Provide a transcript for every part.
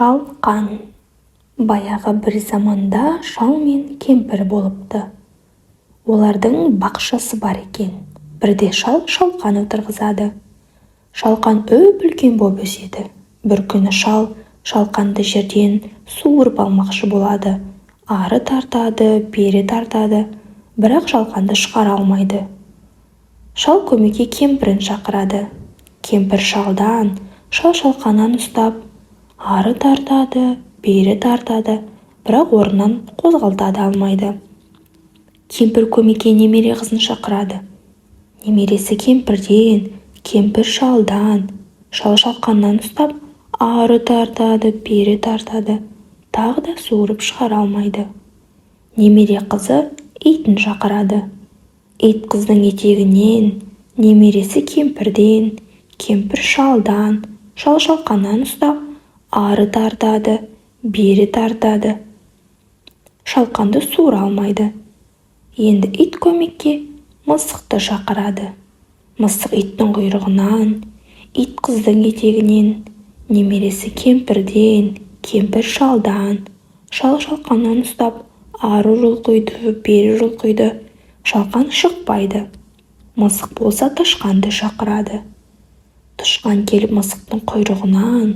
Шалқан. Баяғы бір заманда шал мен кемпір болыпты. Олардың бақшасы бар екен. Бірде шал шалқан отырғызады. Шалқан үлкен боп өседі. Бір күні шал шалқанды жерден суырып алмақшы болады. Ары тартады, бері тартады, бірақ шалқанды шығара алмайды. Шал көмекке кемпірін шақырады. Кемпір шалдан, шал шалқаннан ұстап, ары тартады, бері тартады, бірақ орнынан қозғалта да алмайды. Кемпір көмекке немере қызын шақырады. Немересі кемпірден, кемпір шалдан, шал шалқаннан ұстап, ары тартады, бері тартады, тағы да суырып шығара алмайды. Немере қызы итін шақырады. Ит қыздың етегінен, немересі кемпірден, кемпір шалдан, шал шалқаннан ұстап, ары тартады, бері тартады, шалқанды суыра алмайды. Енді ит көмекке мысықты шақырады. Мысық иттің құйрығынан, ит қыздың етегінен, немересі кемпірден, кемпір шалдан, шал шалқаннан ұстап, ары жұлқиды, бері жұлқиды, шалқан шықпайды. Мысық болса тышқанды шақырады. Тышқан келіп мысықтың құйрығынан,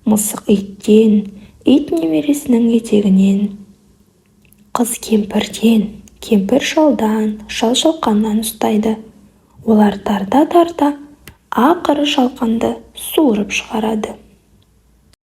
мысық иттен, ит немересінің етегінен, қыз кемпірден, кемпір шалдан, шал шалқаннан ұстайды. Олар тарта-тарта ақыры шалқанды суырып шығарады.